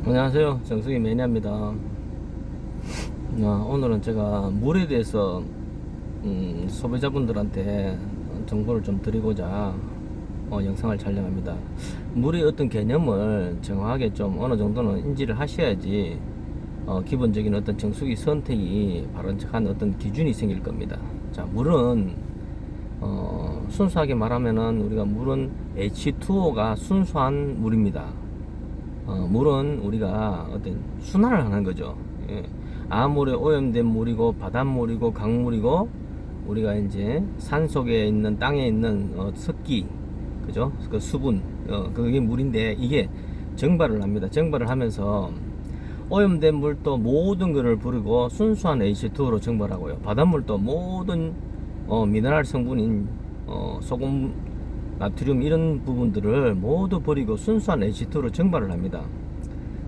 안녕하세요. 정수기 매니아입니다. 오늘은 제가 물에 대해서 소비자분들한테 정보를 좀 드리고자 영상을 촬영합니다. 물의 어떤 개념을 정확하게 좀 어느 정도는 인지를 하셔야지 기본적인 어떤 정수기 선택이 바른 척한 어떤 기준이 생길 겁니다. 자, 물은 순수하게 말하면은 우리가 물은 H2O가 순수한 물입니다. 물은 우리가 어떤 순환을 하는 거죠. 예. 암물에 오염된 물이고 바닷물이고 강물이고 우리가 이제 산 속에 있는 땅에 있는 습기, 그죠? 그 수분, 그게 물인데 이게 증발을 합니다. 증발을 하면서 오염된 물도 모든 것을 부르고 순수한 H2O로 증발하고요. 바닷물도 모든 미네랄 성분인 소금, 나트륨 이런 부분들을 모두 버리고 순수한 H2로 증발을 합니다.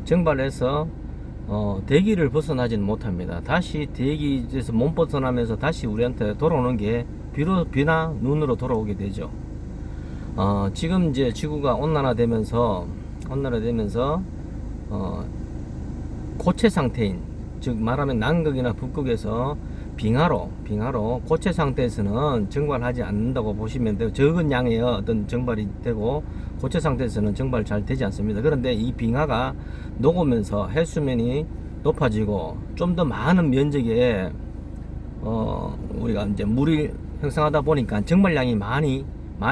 증발해서 대기를 벗어나지는 못합니다. 다시 대기에서 못 벗어나면서 다시 우리한테 돌아오는 게 비나 눈으로 돌아오게 되죠. 지금 이제 지구가 온난화되면서 고체 상태인, 즉 말하면 남극이나 북극에서 빙하로 고체 상태에서는 증발하지 않는다고 보시면 돼요. 적은 양의 어떤 증발이 되고 고체 상태에서는 증발 잘 되지 않습니다. 그런데 이 빙하가 녹으면서 해수면이 높아지고 좀 더 많은 면적에 우리가 이제 물이 형성하다 보니까 증발량이 많이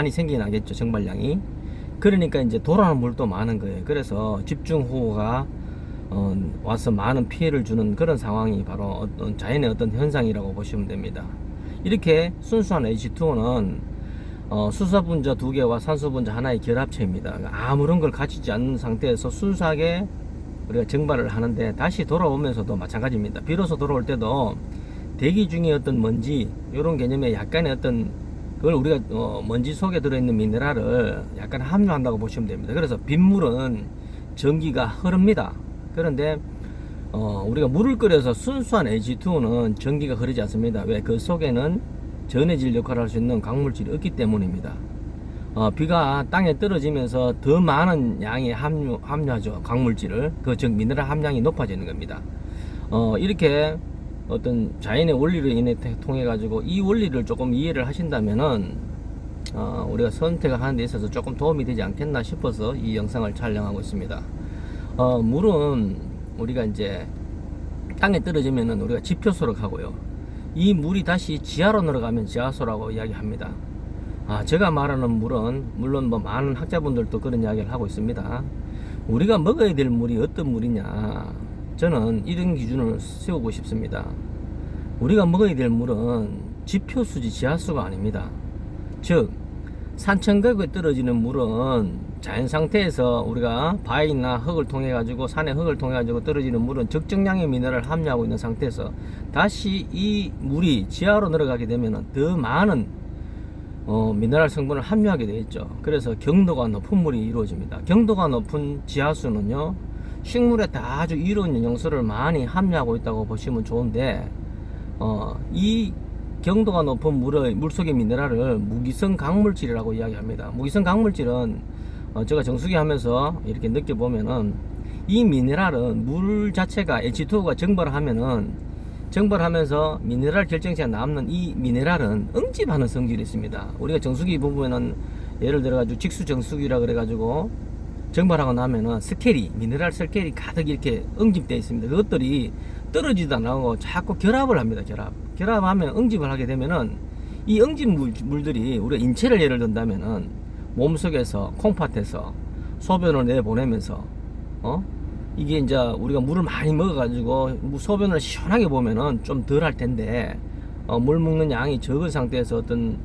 생겨나겠죠. 증발량이. 그러니까 이제 돌아오는 물도 많은 거예요. 그래서 집중호우가 와서 많은 피해를 주는 그런 상황이 바로 자연의 어떤 현상이라고 보시면 됩니다. 이렇게 순수한 H2O는 수소분자 2개와 산소분자 하나의 결합체입니다. 그러니까 아무런 걸 가지지 않는 상태에서 순수하게 우리가 증발을 하는데 다시 돌아오면서도 마찬가지입니다. 비로소 돌아올 때도 대기 중에 어떤 먼지 이런 개념의 약간의 어떤 그걸 우리가 먼지 속에 들어있는 미네랄을 약간 함유한다고 보시면 됩니다. 그래서 빗물은 전기가 흐릅니다. 그런데 우리가 물을 끓여서 순수한 H2O는 전기가 흐르지 않습니다. 왜? 그 속에는 전해질 역할을 할 수 있는 광물질이 없기 때문입니다. 비가 땅에 떨어지면서 더 많은 양이 함유하죠. 광물질을. 즉 미네랄 함량이 높아지는 겁니다. 이렇게 어떤 자연의 원리를 통해 가지고 이 원리를 조금 이해를 하신다면은 우리가 선택을 하는 데 있어서 조금 도움이 되지 않겠나 싶어서 이 영상을 촬영하고 있습니다. 물은 우리가 이제 땅에 떨어지면은 우리가 지표소로 가고요. 이 물이 다시 지하로 내려가면 지하소라고 이야기합니다. 제가 말하는 물은 물론 뭐 많은 학자분들도 그런 이야기를 하고 있습니다. 우리가 먹어야 될 물이 어떤 물이냐, 저는 이런 기준을 세우고 싶습니다. 우리가 먹어야 될 물은 지표수지 지하수가 아닙니다. 즉 산천각에 떨어지는 물은 자연 상태에서 우리가 바위나 흙을 통해 가지고 산의 흙을 통해 가지고 떨어지는 물은 적정량의 미네랄을 함유하고 있는 상태에서 다시 이 물이 지하로 내려가게 되면 더 많은 미네랄 성분을 함유하게 되어 있죠. 그래서 경도가 높은 물이 이루어집니다. 경도가 높은 지하수는요, 식물에 다 아주 이로운 영양소를 많이 함유하고 있다고 보시면 좋은데, 이 경도가 높은 물속의 미네랄을 무기성 강물질이라고 이야기합니다. 무기성 강물질은 제가 정수기 하면서 이렇게 느껴보면은 이 미네랄은 물 자체가 H2O가 증발하면서 미네랄 결정체가 남는 이 미네랄은 응집하는 성질이 있습니다. 우리가 정수기 보면은 예를 들어가지고 직수 정수기라 그래가지고 증발하고 나면은 미네랄 스켈이 가득 이렇게 응집되어 있습니다. 그것들이 떨어지도 안 하고 자꾸 결합을 합니다. 결합하면 응집을 하게 되면은 이 응집 물들이 우리가 인체를 예를 든다면은 몸속에서 콩팥에서 소변을 내보내면서 이게 이제 우리가 물을 많이 먹어가지고 소변을 시원하게 보면은 좀 덜 할 텐데 물 먹는 양이 적은 상태에서 어떤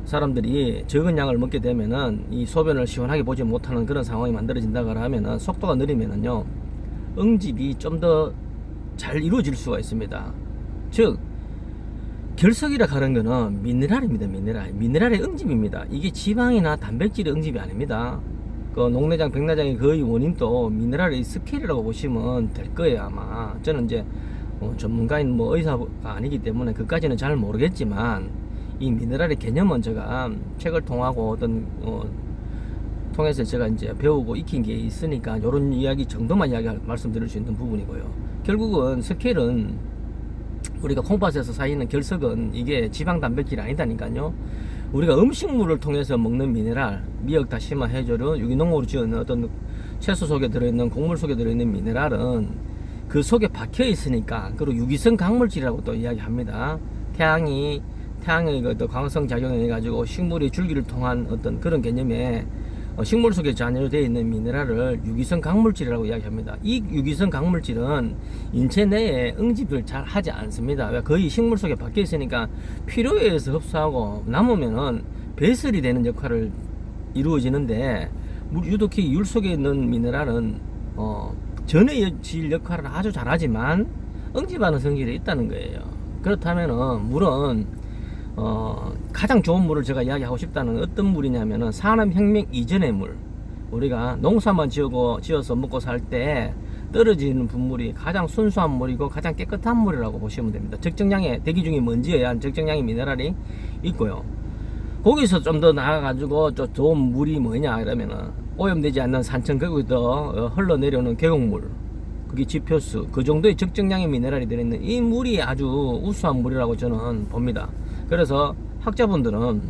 사람들이 적은 양을 먹게 되면은 이 소변을 시원하게 보지 못하는 그런 상황이 만들어진다고 하면은 속도가 느리면은요, 응집이 좀 더 잘 이루어질 수가 있습니다. 즉 결석이라 하는 거는 미네랄입니다. 미네랄의 응집입니다. 이게 지방이나 단백질의 응집이 아닙니다. 그 녹내장, 백내장의 거의 원인도 미네랄의 스케일이라고 보시면 될 거예요. 아마 저는 이제 전문가인 의사가 아니기 때문에 그까지는 잘 모르겠지만 이 미네랄의 개념은 제가 책을 통하고 어떤 통해서 제가 이제 배우고 익힌 게 있으니까 요런 이야기 정도만 말씀드릴 수 있는 부분이고요. 결국은 스케일은 우리가 콩팥에서 쌓이는 결석은 이게 지방 단백질이 아니다니까요. 우리가 음식물을 통해서 먹는 미네랄, 미역, 다시마, 해조류, 유기농으로 지은 어떤 채소 속에 들어있는 곡물 속에 들어있는 미네랄은 그 속에 박혀 있으니까, 그리고 유기성 강물질이라고 또 이야기합니다. 태양의 그 광성 작용에 의해 가지고 식물이 줄기를 통한 어떤 그런 개념에 식물 속에 잔여되어 있는 미네랄을 유기성 강물질이라고 이야기합니다. 이 유기성 강물질은 인체 내에 응집을 잘 하지 않습니다. 거의 식물 속에 박혀 있으니까 필요에 의해서 흡수하고 남으면은 배설이 되는 역할을 이루어지는데, 유독히 율 속에 있는 미네랄은 전해질 역할을 아주 잘하지만 응집하는 성질이 있다는 거예요. 그렇다면은 물은 가장 좋은 물을 제가 이야기하고 싶다는 어떤 물이냐면은 산업혁명 이전의 물, 우리가 농사만 지어서 먹고 살 때 떨어지는 분물이 가장 순수한 물이고 가장 깨끗한 물이라고 보시면 됩니다. 적정량의, 대기 중에 먼지에 의한 적정량의 미네랄이 있고요. 거기서 좀 더 나아가지고 좀 좋은 물이 뭐냐 이러면은 오염되지 않는 산천 거기서 흘러내려오는 계곡물, 그게 지표수, 그 정도의 적정량의 미네랄이 들어있는 이 물이 아주 우수한 물이라고 저는 봅니다. 그래서 학자분들은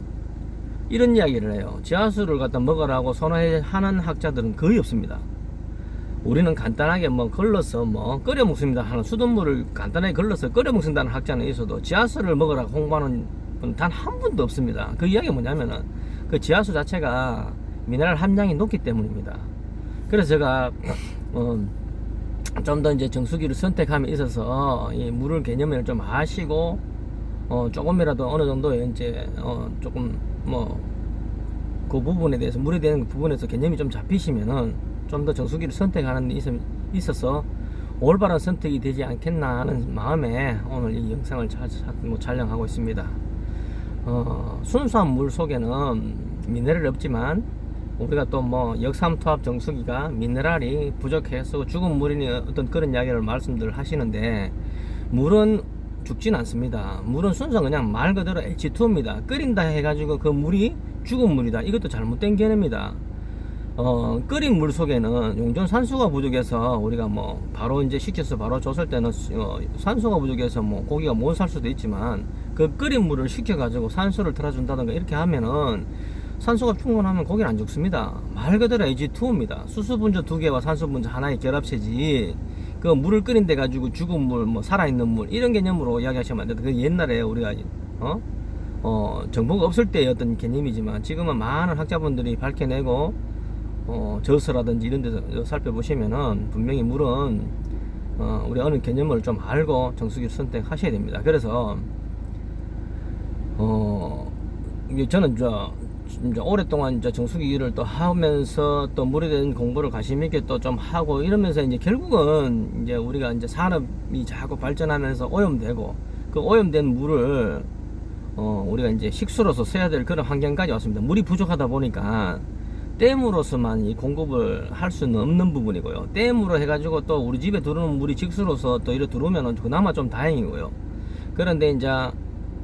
이런 이야기를 해요. 지하수를 갖다 먹으라고 선호하는 학자들은 거의 없습니다. 우리는 간단하게 걸러서 끓여 먹습니다 하는 수돗물을 간단하게 걸러서 끓여 먹는다는 학자는 있어도 지하수를 먹으라고 홍보하는 분 단 한 분도 없습니다. 그 이야기가 뭐냐면은 그 지하수 자체가 미네랄 함량이 높기 때문입니다. 그래서 제가 좀 더 이제 정수기를 선택함에 있어서 이 물을 개념을 좀 아시고 조금이라도 어느 정도 이제 조금 그 부분에 대해서, 물에 대한 부분에서 개념이 좀 잡히시면은 좀 더 정수기를 선택하는 데 있어서 올바른 선택이 되지 않겠나 하는 마음에 오늘 이 영상을 촬영하고 있습니다. 순수한 물 속에는 미네랄이 없지만 우리가 또 역삼투압 정수기가 미네랄이 부족해서 죽은 물이니 어떤 그런 이야기를 말씀들 하시는데, 물은 죽진 않습니다. 물은 순수 그냥 말 그대로 H2입니다. 끓인다 해가지고 그 물이 죽은 물이다, 이것도 잘못된 개념입니다. 끓인 물 속에는 용존 산소가 부족해서 우리가 바로 이제 식혀서 바로 줬을 때는 산소가 부족해서 고기가 못 살 수도 있지만, 그 끓인 물을 식혀가지고 산소를 틀어준다든가 이렇게 하면은 산소가 충분하면 고기는 안 죽습니다. 말 그대로 H2입니다. 수소분자 2개와 산소분자 하나의 결합체지, 그 물을 끓인 데 가지고 죽은 물, 살아있는 물, 이런 개념으로 이야기하시면 안 됩니다. 그 옛날에 우리가 정보가 없을 때의 어떤 개념이지만, 지금은 많은 학자분들이 밝혀내고 저서라든지 이런 데서 살펴보시면은 분명히 물은 우리 어느 개념을 좀 알고 정수기를 선택하셔야 됩니다. 그래서 저는 이제 오랫동안 이제 정수기를 또 하면서 또 물에 대한 공부를 관심 있게 또 좀 하고 이러면서 이제 결국은 이제 우리가 이제 산업이 자꾸 발전하면서 오염되고, 그 오염된 물을 우리가 이제 식수로서 써야 될 그런 환경까지 왔습니다. 물이 부족하다 보니까 댐으로서만 이 공급을 할 수는 없는 부분이고요. 댐으로 해가지고 또 우리 집에 들어오는 물이 직수로서 또 이렇게 들어오면은 그나마 좀 다행이고요. 그런데 이제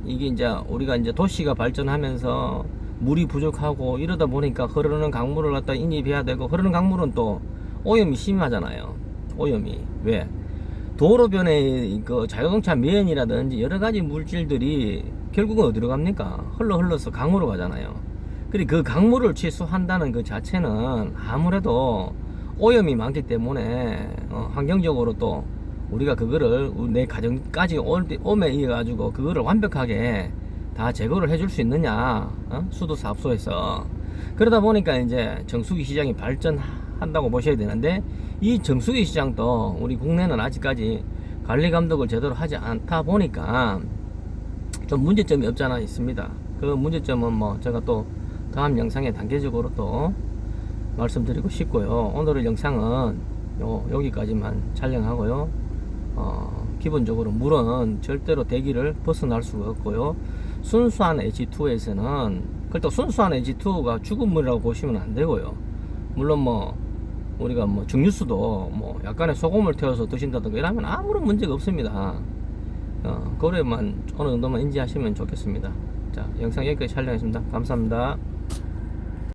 이게 이제 우리가 이제 도시가 발전하면서 물이 부족하고 이러다 보니까 흐르는 강물을 갖다 인입해야 되고, 흐르는 강물은 또 오염이 심하잖아요. 오염이 왜? 도로변에 그 자동차 매연이라든지 여러 가지 물질들이 결국은 어디로 갑니까? 흘러서 강으로 가잖아요. 그리고 그 강물을 취수한다는 그 자체는 아무래도 오염이 많기 때문에 환경적으로 또 우리가 그거를 내 가정까지 오매 이어 가지고 그거를 완벽하게 다 제거를 해줄 수 있느냐, 수도사업소에서. 그러다 보니까 이제 정수기 시장이 발전한다고 보셔야 되는데, 이 정수기 시장도 우리 국내는 아직까지 관리 감독을 제대로 하지 않다 보니까 좀 문제점이 없잖아 있습니다. 그 문제점은 제가 또 다음 영상에 단계적으로 또 말씀드리고 싶고요. 오늘의 영상은 여기까지만 촬영하고요. 기본적으로 물은 절대로 대기를 벗어날 수가 없고요. 순수한 H2에서는, 그렇다고 순수한 H2가 죽은 물이라고 보시면 안 되고요. 물론 우리가 증류수도 약간의 소금을 태워서 드신다든가 이러면 아무런 문제가 없습니다. 그래만 어느 정도만 인지하시면 좋겠습니다. 자, 영상 여기까지 촬영했습니다. 감사합니다.